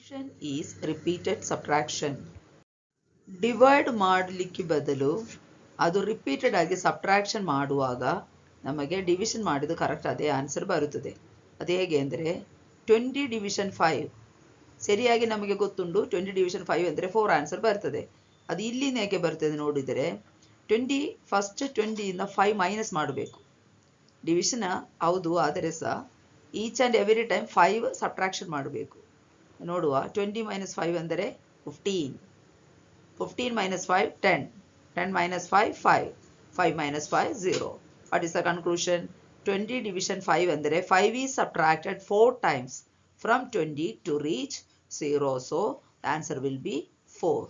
Division is repeated subtraction. Divide ಮಾಡಲಿಕ್ಕೆ ಬದಲು ಅದು ರಿಪೀಟೆಡ್ ಆಗಿ ಸಬ್ಟ್ರಾಕ್ಷನ್ ಮಾಡುವಾಗ ನಮಗೆ ಡಿವಿಷನ್ ಮಾಡಿದ್ದು ಕರೆಕ್ಟ್ ಅದೇ ಆನ್ಸರ್ ಬರುತ್ತದೆ. ಅದು ಹೇಗೆ ಅಂದರೆ 20 ಡಿವಿಷನ್ 5 ಸರಿಯಾಗಿ ನಮಗೆ ಗೊತ್ತುಂಟು 20 ಡಿವಿಷನ್ 5 ಅಂದರೆ 4 ಆನ್ಸರ್ ಬರ್ತದೆ. ಅದು ಇಲ್ಲಿಂದ ಹೇಗೆ ಬರ್ತದೆ ನೋಡಿದರೆ 20 ಫಸ್ಟ್ 20ಇಂದ 5 ಮೈನಸ್ ಮಾಡಬೇಕು. ಡಿವಿಷನ್ ಹೌದು, ಆದರೆ ಸಹ each and every time 5 subtraction ಮಾಡಬೇಕು. ನೋಡುವ 20 ಮೈನಸ್ 5 ಅಂದರೆ 15. 15 minus 5, 10. 10 minus 5, 5. 5 minus 5, 0. What is the conclusion? 20 division 5 ಅಂದರೆ 5 is subtracted 4 times from 20 to reach 0. So, the answer will be 4.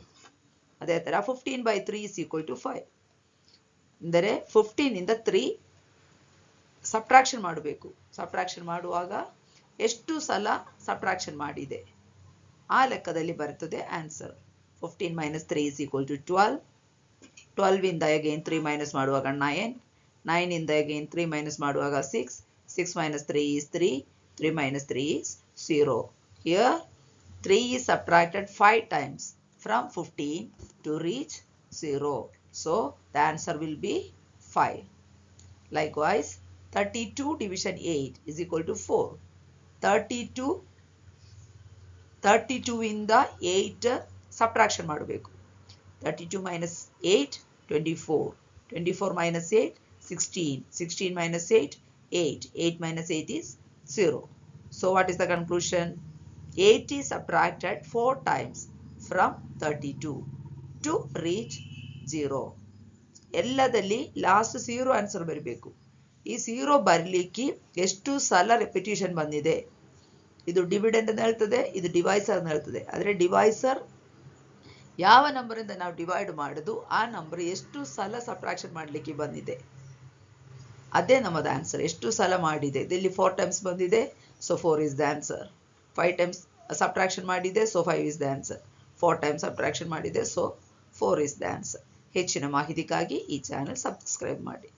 ಅದೇ ಥರ 15 by 3 is equal to 5. ಅಂದರೆ 15 ಇಂದ 3 ಸಬ್ಟ್ರಾಕ್ಷನ್ ಮಾಡಬೇಕು. ಸಬ್ಟ್ರಾಕ್ಷನ್ ಮಾಡುವಾಗ ಎಷ್ಟು ಸಲ ಸಬ್ಟ್ರಾಕ್ಷನ್ ಮಾಡಿದೆ ಆ ಲೆಕ್ಕದಲ್ಲಿ ಬರ್ತದೆ answer. 15 minus 3 is equal to 12. 12 ಇಂದ again 3 minus ಮಾಡುವಾಗ 9. 9 ಇಂದ again 3 minus ಮಾಡುವಾಗ 6. 6 minus 3 is 3. 3 minus 3 is 0. Here 3 is subtracted 5 times from 15 to reach 0. So the answer will be 5. Likewise 32 division 8 is equal to 4. 32 ಇಂದ 8 subtraction ಮಾಡಬೇಕು. 32 minus 8, 24. 24 minus 8, 16. 16 minus 8, 8. 8 minus 8 is 0. So what is the conclusion? 8 is subtracted 4 times from 32 to reach 0. ಎಲ್ಲದಲ್ಲಿ last 0 answer ಬರಬೇಕು. ಈ 0 ಬರಲಿಕ್ಕೆ ಎಷ್ಟು ಸಲ repetition ಬಂದಿದೆ. ಇದು dividend ಅಂತ ಹೇಳ್ತದೆ, ಇದು ಡಿವೈಸರ್ ಅಂತ ಹೇಳ್ತದೆ. ಆದರೆ ಡಿವೈಸರ್ ಯಾವ ನಂಬರಿಂದ ನಾವು ಡಿವೈಡ್ ಮಾಡೋದು ಆ ನಂಬರ್ ಎಷ್ಟು ಸಲ ಸಬ್ಟ್ರಾಕ್ಷನ್ ಮಾಡಲಿಕ್ಕೆ ಬಂದಿದೆ ಅದೇ ನಮ್ಮದು ಆನ್ಸರ್. ಎಷ್ಟು ಸಲ ಮಾಡಿದೆ, ಇಲ್ಲಿ 4 ಟೈಮ್ಸ್ ಬಂದಿದೆ, so 4 is the answer. 5 times subtraction ಮಾಡಿದೆ, so 5 is the answer. 4 times subtraction ಮಾಡಿದೆ, ಸೊ 4 ಇಸ್ ದ ಆನ್ಸರ್. ಹೆಚ್ಚಿನ ಮಾಹಿತಿಗಾಗಿ ಈ ಚಾನೆಲ್ ಸಬ್ಸ್ಕ್ರೈಬ್ ಮಾಡಿ.